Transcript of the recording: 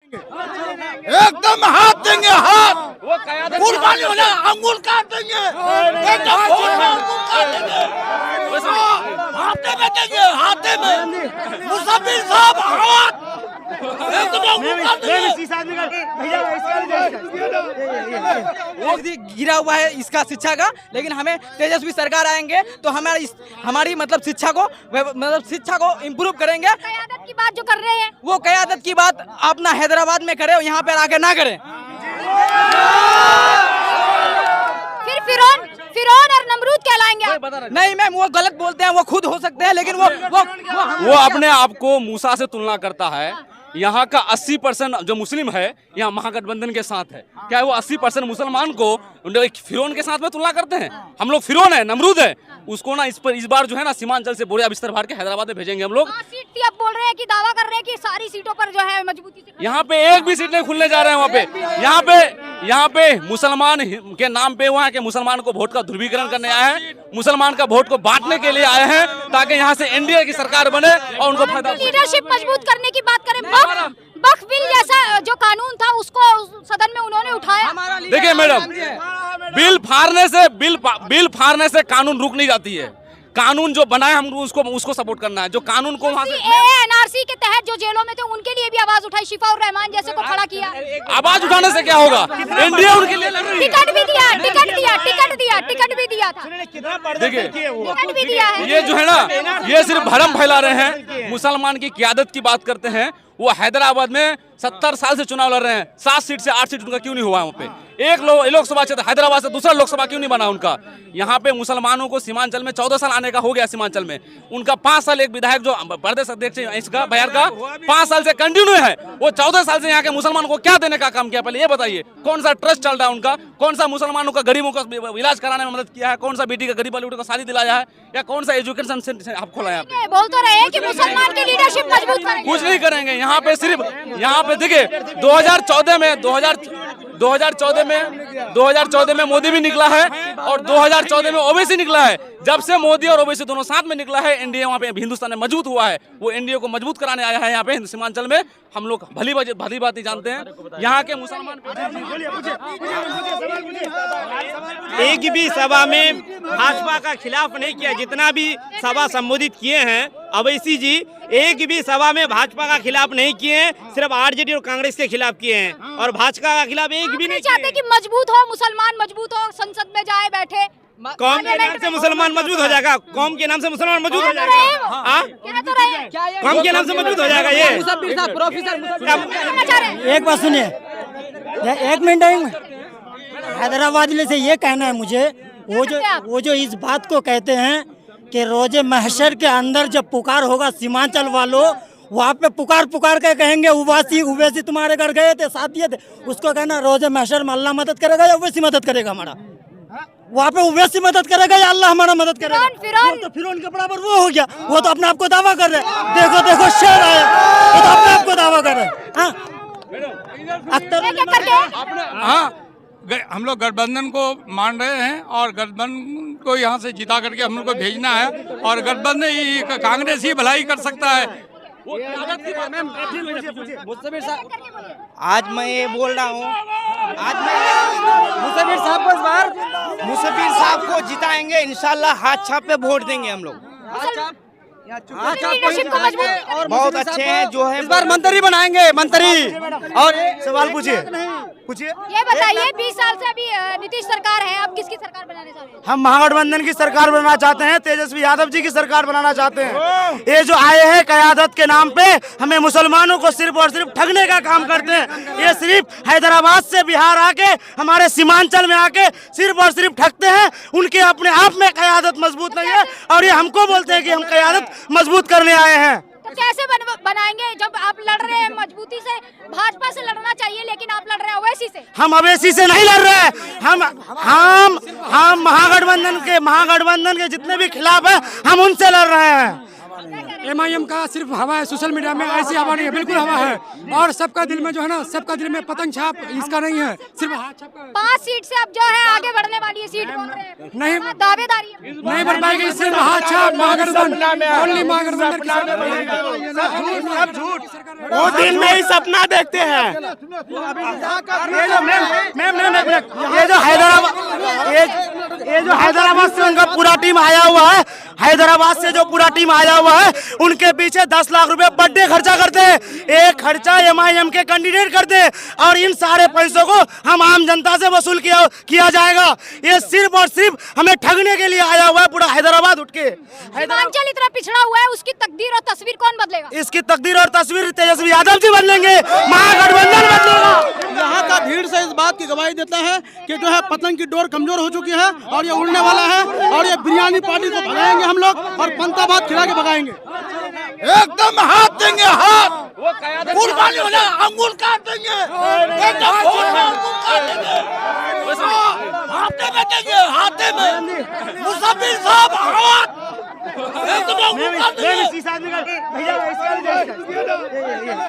एकदम हाथ देंगे, हाथ कुर्बानी हो जाए, अंगुल काट देंगे, एकदम वोट में अंगुल काट देंगे, हाथे में देंगे, हाथे में मुसब्बिर साहब हाथ एकदम अंगुल काट देंगे। वो गिरा हुआ है इसका शिक्षा का, लेकिन हमें तेजस्वी सरकार आएंगे तो हमारी मतलब शिक्षा को इम्प्रूव करेंगे। क़यादत की बात जो कर रहे हैं, वो क़यादत की बात अपना हैदराबाद में करे, यहाँ पर आके ना करे। फिर फिरौन और नमरूद कहलाएंगे आप। नहीं मैम, वो गलत बोलते हैं, वो खुद हो सकते हैं, लेकिन वो अपने आप को मूसा से तुलना करता है। यहाँ का 80% जो मुस्लिम है यहाँ महागठबंधन के साथ है। क्या वो 80% मुसलमान को फिरौन के साथ में तुलना करते हैं? हम लोग फिरौन है, नमरूद है, उसको ना इस बार जो है ना सीमांचल से बोरिया बिस्तर भर के हैदराबाद में भेजेंगे हम लोग। सीट थी, अब बोल रहे हैं कि दावा कर रहे हैं कि सारी सीटों पर जो है मजबूती से। यहाँ पे एक भी सीट नहीं खुलने जा रहे हैं। वहाँ पे मुसलमान के नाम पे वहाँ के मुसलमान को वोट का ध्रुवीकरण करने आए हैं, मुसलमान का वोट को बांटने के लिए आए हैं, ताकि यहाँ से एनडीए की सरकार बने और उनको फायदा। लीडरशिप मजबूत करने की बात करें, वक्फ बिल जैसा जो कानून था उसको सदन में उन्होंने उठाया। देखिए मैडम, बिल फाड़ने से कानून रुक नहीं जाती है। कानून जो बनाए हम उसको सपोर्ट करना है। जो कानून को वहाँ से एनआरसी के तहत जो जेलों में थे उनके लिए भी आवाज उठाई, शिफा और रहमान जैसे को खड़ा किया। आवाज उठाने से क्या होगा? इंडिया उनके लिए लड़ रही है। टिकट भी दिया था। देखिए टिकट भी दिया है। ये जो है ना, ये सिर्फ भरम फैला रहे हैं। मुसलमान की क़यादत की बात करते हैं। वो हैदराबाद में 70 साल से चुनाव लड़ रहे हैं, 7 सीट से 8 सीट उनका क्यों नहीं हुआ? वहाँ पे एक लोकसभा क्षेत्र हैदराबाद से दूसरा लोकसभा क्यों नहीं बना उनका? यहाँ पे मुसलमानों को सीमांचल में 14 साल आने का हो गया। सीमांचल में उनका 5 साल, एक विधायक जो प्रदेश अध्यक्ष इसका बिहार का 5 साल से कंटिन्यू है, वो 14 साल से यहाँ के मुसलमानों को क्या देने का काम किया? पहले ये बताइए, कौन सा ट्रस्ट चल रहा है उनका? कौन सा मुसलमानों का गरीबों का इलाज कराने में मदद किया है? कौन सा बेटी का गरीब वाली को शादी दिलाया है? या कौन सा एजुकेशन आप खोला है? बोल तो रहे हैं कि मुसलमान की लीडरशिप मजबूत करेंगे। कुछ नहीं करेंगे। यहाँ पे सिर्फ देखिए 2014 में मोदी भी निकला है और 2014 में ओवैसी निकला है। जब से मोदी और ओवैसी दोनों साथ में निकला है, एनडीए वहाँ पे हिंदुस्तान में मजबूत हुआ है। वो एनडीए को मजबूत कराने आया है यहाँ पे सीमांचल में। हम लोग भली बात ही जानते हैं यहाँ के मुसलमान। एक भी सभा में भाजपा का खिलाफ नहीं किया। जितना भी सभा संबोधित किए हैं ओवैसी जी, एक भी सभा में भाजपा का खिलाफ नहीं किए हैं, सिर्फ आरजेडी और कांग्रेस के खिलाफ किए हैं और भाजपा का खिलाफ एक भी नहीं चाहते कि मजबूत हो, मुसलमान मजबूत हो, संसद में जाए बैठे। कौम के नाम से मुसलमान मजबूत हो जाएगा। कौम के नाम से मुसलमान मजबूत हो जाएगा। कौम के नाम से मजबूत हो जाएगा। ये एक बात सुनिए, एक मिनट हैदराबाद से ये कहना है मुझे, वो जो इस बात को कहते हैं कि रोजे महशर के अंदर जब पुकार होगा सीमांचल वालों, वहाँ पे पुकार के कहेंगे उवैसी तुम्हारे घर गए थे, साथ दिए थे, उसको कहना रोजे महशर में अल्लाह मदद करेगा या उवैसी मदद करेगा हमारा? वहाँ पे उवैसी मदद करेगा या अल्लाह हमारा मदद करेगा? तो फिरौन के बराबर वो हो गया। वो तो अपने आप को दावा कर रहे हैं। देखो शेर आया, वो तो अपने आप को दावा कर रहे हैं। हम लोग गठबंधन को मान रहे हैं और गठबंधन को यहाँ से जिता करके हम लोग को भेजना है और गठबंधन ही, कांग्रेस ही भलाई कर सकता है। आज मैं ये बोल रहा हूँ, आज मैं मुसब्बिर साहब को जिताएंगे इंशाल्लाह। हाथ छाप पे वोट देंगे हम लोग। बहुत अच्छे हैं जो है, इस बार मंत्री बनाएंगे। मंत्री और सवाल पूछिए। ये बताइए, 20 साल से अभी नीतीश सरकार है, आप किसकी सरकार बनाने चाहते हैं? हम महागठबंधन की सरकार बनाना चाहते हैं, तेजस्वी यादव जी की सरकार बनाना चाहते हैं। ये जो आए हैं क़यादत के नाम पे हमें मुसलमानों को सिर्फ और सिर्फ ठगने का काम करते हैं। ये सिर्फ हैदराबाद से बिहार आके हमारे सीमांचल में आके सिर्फ और सिर्फ ठगते हैं। उनके अपने आप में क़यादत मजबूत नहीं है और ये हमको बोलते हैं कि हम क़यादत मजबूत करने आए हैं। तो कैसे बनाएंगे जब आप लड़ रहे हैं मजबूती से? भाजपा से लड़ना चाहिए, लेकिन आप लड़ रहे हैं ओवैसी से। हम ओवैसी से नहीं लड़ रहे हैं। हम महागठबंधन के जितने भी खिलाफ हैं, हम उनसे लड़ रहे हैं। MIM का सिर्फ हवा है, सोशल मीडिया में ऐसी हवा नहीं है, बिल्कुल हवा है। और सबका दिल में जो है ना, सबका दिल में पतंग छाप इसका नहीं है, सिर्फ हाथ छाप का है। 5 सीट से अब जो है आगे बढ़ने वाली है सीट बोल रहे हैं। नहीं दावेदारी है। नहीं बढ़ पाएगी, सिर्फ हाथ छाप महागठबंधन, ओनली महागठबंधन। वो दिन में ही सपना देखते हैं। ये जो हैदराबाद से उनका पूरा टीम आया हुआ है, हैदराबाद से जो पूरा टीम आया हुआ है, उनके पीछे 10 लाख रुपए पर डे खर्चा करते हैं। एक खर्चा MIM के कैंडिडेट करते हैं और इन सारे पैसों को हम आम जनता से वसूल किया जाएगा। ये सिर्फ और सिर्फ हमें ठगने के लिए आया हुआ है पूरा हैदराबाद उठ के। सीमांचल इतना पिछड़ा हुआ है, उसकी तकदीर और तस्वीर कौन बदलेगा? इसकी तकदीर और तस्वीर तेजस्वी यादव जी बदलेंगे, महागठबंधन बदलेगा। यहाँ का भीड़ से इस बात की गवाही देता है कि जो है पतंग की डोर कमजोर हो चुकी है और ये उड़ने वाला है और ये बिरयानी पार्टी को भगाएंगे हम लोग और पंताबाद खिला के भगाएंगे। एकदम हाथ देंगे, हाथ कुर्बानी होना, अंगूर काट देंगे, एकदम वोट में अंगूर काट देंगे, हाथे में देंगे, हाथे में मुसब्बिर साहब हाथ एकदम अंगूर काट देंगे।